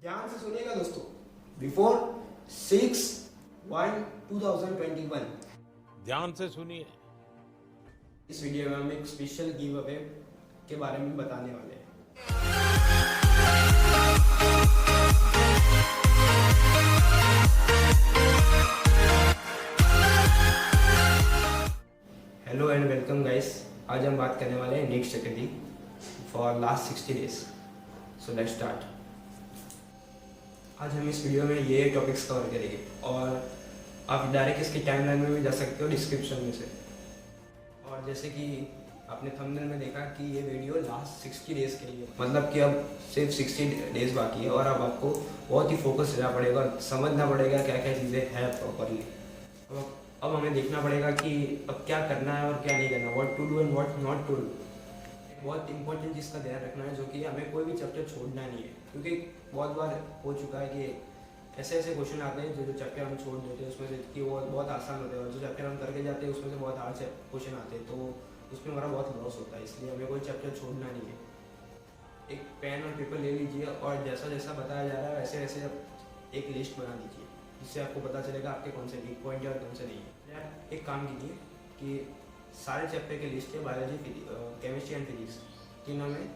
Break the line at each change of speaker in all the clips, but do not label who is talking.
ध्यान से सुनिएगा दोस्तों। बिफोर 6/1/2021
ध्यान से सुनिए।
इस वीडियो में हम एक स्पेशल गिव अवे के बारे में बताने वाले हैं। Hello and welcome guys. आज हम बात करने वाले हैं NEET strategy for last 60 days. So let's start. आज हम इस वीडियो में ये टॉपिक्स कवर करेंगे और आप डायरेक्ट इसकी टाइमलाइन में भी जा सकते हो डिस्क्रिप्शन में से। और जैसे कि आपने थंबनेल में देखा कि ये वीडियो लास्ट 60 डेज़ के लिए, मतलब कि अब सिर्फ 60 डेज़ बाकी है और अब आपको बहुत ही फोकस रहना पड़ेगा और समझना पड़ेगा क्या क्या चीज़ें हैं प्रॉपरली। अब हमें देखना पड़ेगा कि अब क्या करना है और क्या नहीं करना, what to do and what not to do. बहुत इंपॉर्टेंट चीज़ का ध्यान रखना है जो कि हमें कोई भी चैप्टर छोड़ना नहीं है, क्योंकि बहुत बार हो चुका है कि ऐसे ऐसे क्वेश्चन आते हैं जो चैप्टर हम छोड़ देते हैं उसमें से कि वो बहुत आसान होते हैं और जो चैप्टर हम करके जाते हैं उसमें से बहुत हार्ड क्वेश्चन आते हैं, तो उसमें हमारा बहुत लॉस होता है। इसलिए हमें कोई चैप्टर छोड़ना नहीं है। एक पेन और पेपर ले लीजिए और जैसा जैसा बताया जा रहा है वैसे वैसे एक लिस्ट बना दीजिए, जिससे आपको पता चलेगा आपके कौन से वीक पॉइंट है और कौन से नहीं है। एक काम कीजिए कि सारे चैप्टर की लिस्ट है, बायोलॉजी, केमिस्ट्री एंड फिजिक्स, तीनों में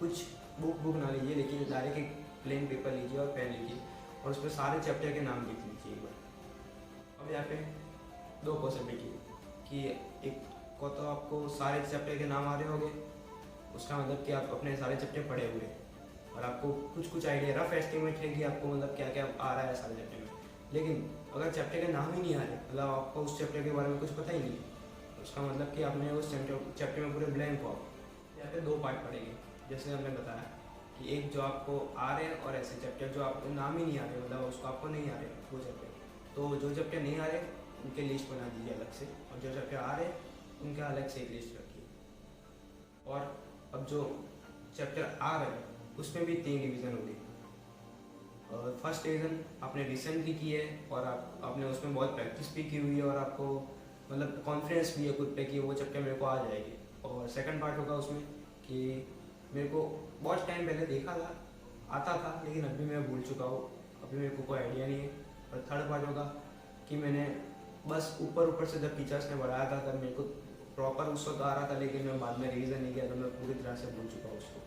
कुछ बुक ना लीजिए, लेकिन डायरेक्ट एक प्लेन पेपर लीजिए और पेन लीजिए और उस पर सारे चैप्टर के नाम लिख लीजिए एक बार। अब यहाँ पे दो पॉसिबिलिटी कि एक को तो आपको सारे चैप्टर के नाम आ रहे होंगे, उसका मतलब कि आप अपने सारे चैप्टर पढ़े हुए और आपको कुछ कुछ आइडिया, रफ एस्टिमेट है कि आपको मतलब क्या क्या आ रहा है सारे चैप्टर में। लेकिन अगर चैप्टर के नाम ही नहीं आ रहे, मतलब आपको उस चैप्टर के बारे में कुछ पता ही नहीं है, उसका मतलब कि आपने उस चैप्टर में पूरे ब्लैंक हो। यहाँ पे दो पार्ट पढ़ेंगे, जैसे हमने बताया कि एक जो आपको आ रहे हैं और ऐसे चैप्टर जो आपको नाम ही नहीं आ रहे, मतलब उसको आपको नहीं आ रहे वो चैप्टर, तो जो चैप्टर नहीं आ रहे उनके लिस्ट बना दीजिए अलग से, और जो चैप्टर आ रहे उनका अलग से एक लिस्ट रखिए। और अब जो चैप्टर आ रहे हैं उसमें भी 3 डिवीज़न होगी। और फर्स्ट डिवीज़न आपने रिसेंटली की है और आपने उसमें बहुत प्रैक्टिस भी की हुई है और आपको मतलब कॉन्फिडेंस भी है खुद पे कि वो चैप्टर मेरे को आ जाएगी। और सेकंड पार्ट होगा उसमें कि मेरे को बहुत टाइम पहले देखा था, आता था, लेकिन अभी मैं भूल चुका हूँ, अभी मेरे को कोई आइडिया नहीं है। और थर्ड पार्ट होगा कि मैंने बस ऊपर से जब टीचर्स ने बढ़ाया था तब मेरे को प्रॉपर उस वक्त आ रहा था, लेकिन मैं बाद में रिवीजन नहीं किया तो मैं पूरी तरह से भूल चुका हूँ उसको।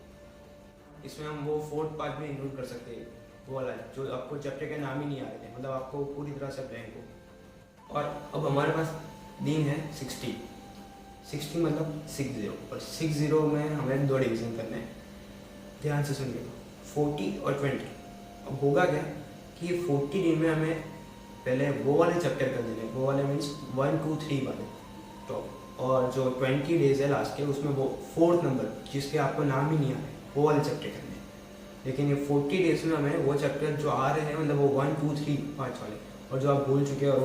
इसमें हम वो फोर्थ पार्ट भी इंक्लूड कर सकते हैं, वो वाला जो आपको चैप्टर के नाम ही नहीं आ रहे थे, मतलब आपको पूरी तरह से ब्लैंक हो। और अब हमारे पास दिन है 60 मतलब 60, और 60 में हमें 2 डिवीज़न करने हैं। ध्यान से सुनिए, 40 और 20। अब होगा क्या कि 40 दिन में हमें पहले वो वाले चैप्टर कर देने, वो वाले मीन्स 1 2 3 वाले टॉप, और जो 20 डेज है लास्ट के उसमें वो 4th नंबर जिसके आपको नाम ही नहीं आ रहे वो वाले चैप्टर करने हैं। लेकिन ये 40 डेज में हमें वो चैप्टर जो आ रहे हैं, मतलब वो 1 2 3 पार्ट्स वाले, और जो आप भूल चुके हैं और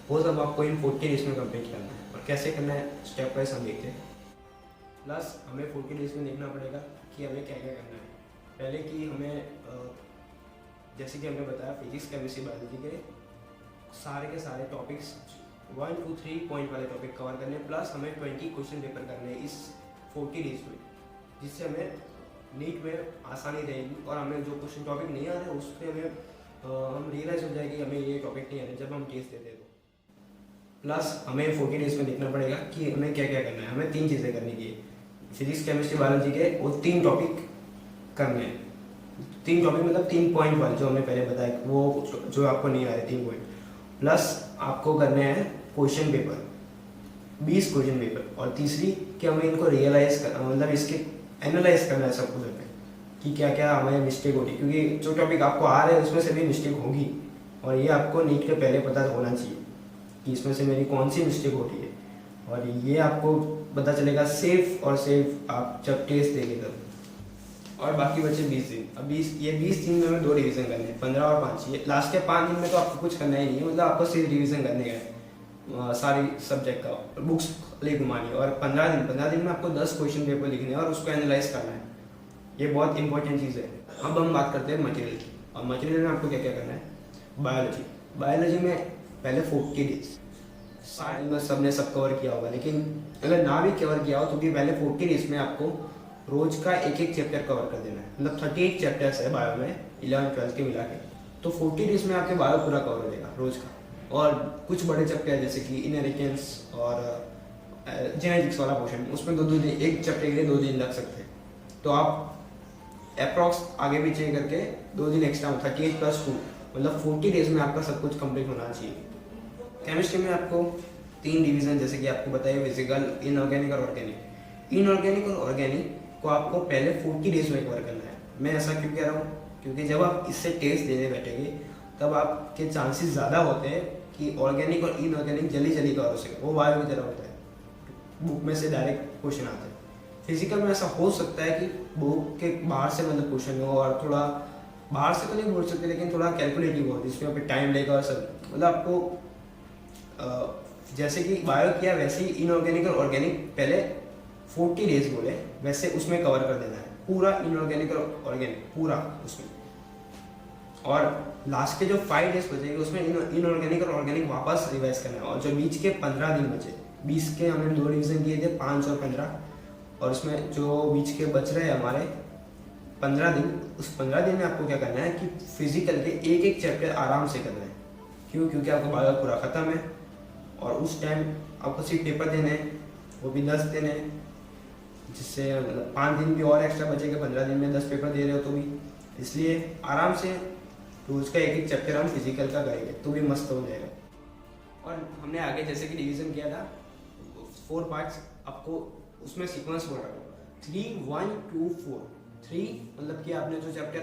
वो सब आपको इन 40 डेज में कंप्लीट करना है। और कैसे करना है स्टेप वाइज हम देखते हैं। प्लस हमें 40 डेज में देखना पड़ेगा कि हमें क्या क्या करना है। पहले कि हमें जैसे कि हमने बताया फिजिक्स, केमिस्ट्री, बायोलॉजी के सारे टॉपिक्स 1 2 3 पॉइंट वाले टॉपिक कवर करने, प्लस हमें 20 क्वेश्चन पेपर करने इस 40 डेज में, जिससे हमें नीट में आसानी रहेगी और हमें जो क्वेश्चन टॉपिक नहीं आ रहे उस पर हमें हम रियलाइज़ हो जाएगी हमें ये टॉपिक नहीं आ रहे जब हम टेस्ट देते तो। प्लस हमें 40 डेज में देखना पड़ेगा कि हमें क्या क्या करना है। हमें 3 चीज़ें करनी की, फिजिक्स, केमिस्ट्री, बायोलॉजी के वो 3 टॉपिक करने हैं। 3 टॉपिक मतलब 3 पॉइंट वाले जो हमने पहले बताया, वो जो आपको नहीं आ रहे 3 पॉइंट, प्लस आपको करने हैं क्वेश्चन पेपर 20 क्वेश्चन पेपर। और तीसरी कि हमें इनको रियलाइज करना, मतलब इसके एनालाइज करना है सब कुछ हमें कि क्या क्या हमारे मिस्टेक होगी, क्योंकि जो टॉपिक आपको आ रहे हैं उसमें से भी मिस्टेक होगी और ये आपको नीट के पहले पता होना चाहिए कि इसमें से मेरी कौन सी मिस्टेक हो रही है। और ये आपको पता चलेगा सेफ आप जब टेस्ट देंगे तब। और बाकी बचे 20 दिन। अब 20 दिन में हमें 2 डिवीज़न करने हैं, 15 और 5। ये लास्ट के 5 दिन में तो आपको कुछ करना ही नहीं है, मतलब आपको सिर्फ रिवीजन करने का सारी सब्जेक्ट का, बुक्स ले घुमानी है। और 15 दिन में आपको 10 क्वेश्चन पेपर लिखने हैं और उसको एनालाइज करना है। ये बहुत इंपॉर्टेंट चीज़ है। अब हम बात करते हैं मटेरियल की। और मटेरियल में आपको क्या क्या करना है। बायोलॉजी में पहले 40 डेज शायद में सबने सब कवर किया होगा, लेकिन अगर ना भी कवर किया हो तो भी पहले 40 डेज में आपको रोज का एक एक चैप्टर कवर कर देना है। मतलब 38 चैप्टर्स है बायो में 11-12 के मिला के, तो 40 डेज में आपके बायो पूरा कवर हो जाएगा रोज का। और कुछ बड़े चैप्टर है जैसे कि इनहेरिटेंस और जेनेटिक्स वाला पोर्शन, उसमें 2-2 दिन, एक चैप्टर के लिए 2 दिन लग सकते हैं। तो आप अप्रॉक्स आगे पीछे करके 2 दिन एक्स्ट्रा 38+2 मतलब 40 डेज में आपका सब कुछ कंप्लीट होना चाहिए। केमिस्ट्री में आपको 3 डिवीजन जैसे कि आपको बताइए, फिजिकल, इनऑर्गेनिक और ऑर्गेनिक। इनऑर्गेनिक और ऑर्गेनिक को आपको पहले 40 डेज में कवर करना है। मैं ऐसा क्यों कह रहा हूँ, क्योंकि जब आप इससे टेस्ट देने बैठेंगे तब आपके चांसेस ज़्यादा होते हैं कि ऑर्गेनिक और इनऑर्गेनिक जल्दी जल्दी कवर हो सके। वो बायो की तरह होता है, बुक में से डायरेक्ट क्वेश्चन आते हैं। फिजिकल में ऐसा हो सकता है कि बुक के बाहर से मतलब क्वेश्चन हो, और थोड़ा बाहर से तो नहीं बोल सकते लेकिन थोड़ा कैलकुलेटिव हो, जिसमें पे टाइम लेगा और सब। मतलब आपको जैसे कि बायो किया वैसे ही इनऑर्गेनिक और ऑर्गेनिक पहले 40 डेज बोले वैसे उसमें कवर कर देना है पूरा, इनऑर्गेनिक और ऑर्गेनिक पूरा उसमें। और लास्ट के जो 5 डेज बचेंगे उसमें इनऑर्गेनिक और ऑर्गेनिक वापस रिवाइज करना है। और जो बीच के 15 दिन बचे, 20 के हमने 2 रिवीजन किए थे, 5 और 15, और उसमें जो बीच के बच रहे हैं हमारे 15 दिन, उस 15 दिन में आपको क्या करना है कि फिजिकल के एक एक चैप्टर आराम से करना है। क्यों? क्योंकि आपका बायो पूरा खत्म है और उस टाइम आपको सिर्फ पेपर देने हैं, वो भी 10 देने हैं, जिससे 5 दिन भी और एक्स्ट्रा बचेगा। 15 दिन में 10 पेपर दे रहे हो तो भी, इसलिए आराम से रोज का एक एक चैप्टर हम फिजिकल का करेंगे तो भी मस्त हो जाएगा। और हमने आगे जैसे कि डिवीजन किया था 4 पार्ट्स, आपको उसमें सीक्वेंस बोल रहा हूँ 3, 1, 2, 4। 3 मतलब कि आपने जो चैप्टर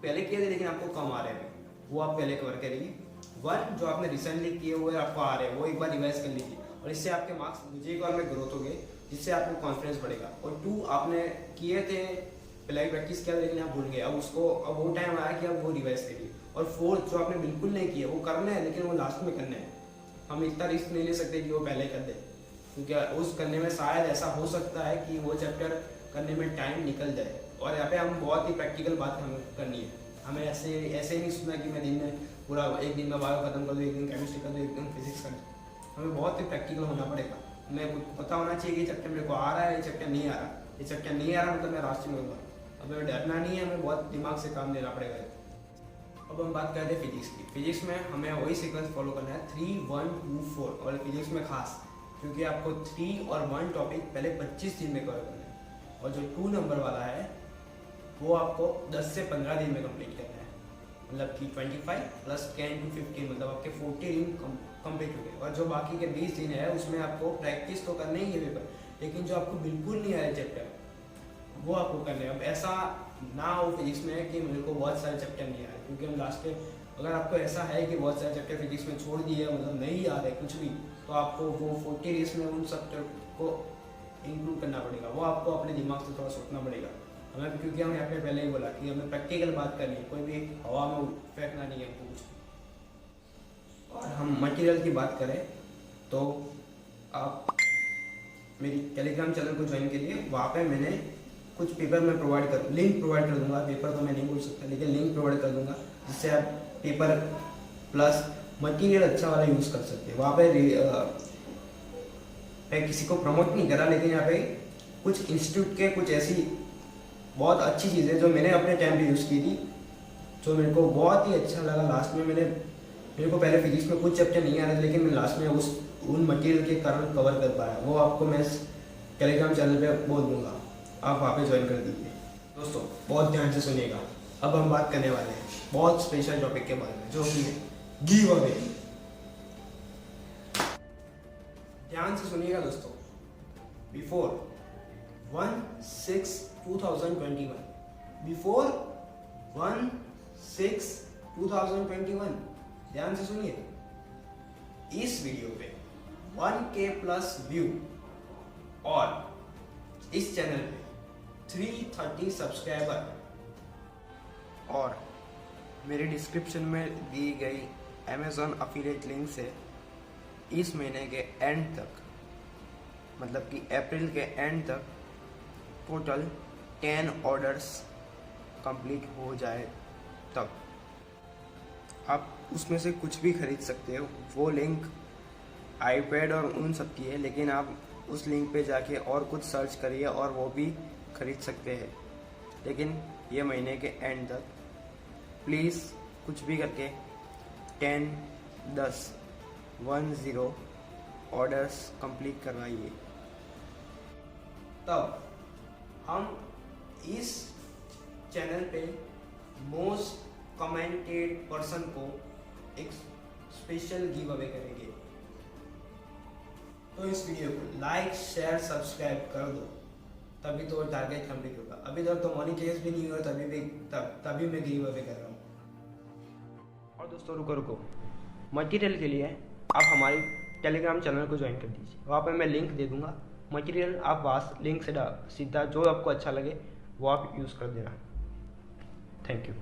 पहले किए थे लेकिन आपको कम आ रहे हैं वो आप पहले कवर करेंगे। 1 जो आपने रिसेंटली किए हुए आपको आ रहे हैं वो एक बार रिवाइज कर लीजिए, और इससे आपके मार्क्स मुझे एक बार में ग्रोथ हो गए, जिससे आपको कॉन्फिडेंस बढ़ेगा। और 2 आपने किए थे पहले प्रैक्टिस किया लेकिन आप भूल गए, अब उसको अब वो टाइम आया कि आप वो रिवाइज करिए। और 4 जो आपने बिल्कुल नहीं किया वो करना है लेकिन वो लास्ट में करना है। हम इतना रिस्क नहीं ले सकते कि वो पहले कर दे, क्योंकि उस करने में शायद ऐसा हो सकता है कि वो चैप्टर करने में टाइम निकल जाए। और यहाँ पे हम बहुत ही प्रैक्टिकल बात हमें करनी है। हमें ऐसे ही नहीं सुनना कि मैं दिन में पूरा एक दिन में बायो खत्म कर दूँ, एक दिन केमिस्ट्री कर दूँ, एक दिन फिजिक्स कर दूँ। हमें बहुत ही प्रैक्टिकल होना पड़ेगा। हमें पता होना चाहिए कि चैप्टर मेरे को आ रहा है, ये चैप्टर नहीं आ रहा, ये चैप्टर नहीं आ रहा मतलब मैं रास्ते में होगा। अब हमें डरना नहीं है, हमें बहुत दिमाग से काम लेना पड़ेगा। अब हम बात करते हैं फिजिक्स की। फिजिक्स में हमें वही सीक्वेंस फॉलो करना है 3, 1, 2, 4। और फिजिक्स में खास क्योंकि आपको 3 और 1 टॉपिक पहले 25 दिन में कवर करना है, और जो 2 नंबर वाला है वो आपको 10 से 15 दिन में कंप्लीट करना है। मतलब कि 25 + 10 to 15 मतलब आपके 40 दिन कंप्लीट हो गए। और जो बाकी के 20 दिन है उसमें आपको प्रैक्टिस तो करना ही है पेपर, लेकिन जो आपको बिल्कुल नहीं आया चैप्टर वो आपको करना है। अब ऐसा ना हो फिजिक्स में कि मेरे को बहुत सारे चैप्टर नहीं आ रहे, क्योंकि हम लास्ट में अगर आपको ऐसा है कि बहुत सारे चैप्टर फिजिक्स में छोड़ दिए मतलब नहीं आ रहे कुछ भी, तो आपको वो 40 डेज में उन चैप्टर को इंक्लूड करना पड़ेगा। वो आपको अपने दिमाग से थोड़ा सोचना पड़ेगा हमें, क्योंकि हम यहाँ पे पहले ही बोला कि हमें प्रैक्टिकल बात करनी है, कोई भी हवा में फेंकना नहीं है हमको कुछ। और हम मटेरियल की बात करें तो आप मेरी टेलीग्राम चैनल को ज्वाइन करिए। वहाँ पे मैंने कुछ पेपर मैं लिंक प्रोवाइड कर दूंगा। पेपर तो मैं नहीं बोल सकता लेकिन लिंक प्रोवाइड कर दूंगा, जिससे आप पेपर प्लस मटेरियल अच्छा वाला यूज़ कर सकते हैं। वहाँ पे मैं किसी को प्रमोट नहीं करा, लेकिन यहाँ पे कुछ इंस्टीट्यूट के कुछ ऐसी बहुत अच्छी चीज़ें जो मैंने अपने टाइम पे यूज़ की थी, जो मेरे को बहुत ही अच्छा लगा। लास्ट में मेरे को पहले फिजिक्स में कुछ चैप्टर नहीं आ रहे थे, लेकिन मैं लास्ट में उन मटेरियल के कारण कवर कर पाया। वो आपको मैं टेलीग्राम चैनल पे बोल दूंगा, आप वहाँ पे ज्वाइन कर दीजिए। दोस्तों बहुत ध्यान से सुनिएगा, अब हम बात करने वाले हैं बहुत स्पेशल टॉपिक के बारे में, जो कि है गिव अवे। ध्यान से सुनिएगा दोस्तों। बिफोर 1/6/2021 बिफोर 1/6/2021 ध्यान से सुनिए। इस वीडियो पे 1K+ व्यू और इस चैनल पे 330 सब्सक्राइबर, और मेरे डिस्क्रिप्शन में दी गई Amazon अफिलिएट लिंक से इस महीने के एंड तक, मतलब कि अप्रैल के एंड तक टोटल 10 ऑर्डर्स कंप्लीट हो जाए तब आप उसमें से कुछ भी खरीद सकते हो। वो लिंक आईपैड और उन सब की है, लेकिन आप उस लिंक पे जाके और कुछ सर्च करिए और वो भी खरीद सकते हैं, लेकिन ये महीने के एंड तक प्लीज़ कुछ भी करके 10, 10, 10 ऑर्डर्स कंप्लीट करवाइए। तब हम इस चैनल पे मोस्ट कमेंटेड पर्सन को एक स्पेशल गिव अवे करेंगे। तो इस वीडियो को लाइक, शेयर, सब्सक्राइब कर दो, तभी तो टारगेट कंप्लीट होगा। अभी तक तो मॉनिटाइज भी नहीं हुआ, तभी मैं गिव अवे कर रहा हूँ। और दोस्तों रुको, मटेरियल के लिए आप हमारी टेलीग्राम चैनल को ज्वाइन कर दीजिए। वहाँ पर मैं लिंक दे दूँगा। मटेरियल आप वहाँ लिंक से सीधा जो आपको अच्छा लगे वो आप यूज़ कर देना। Thank you.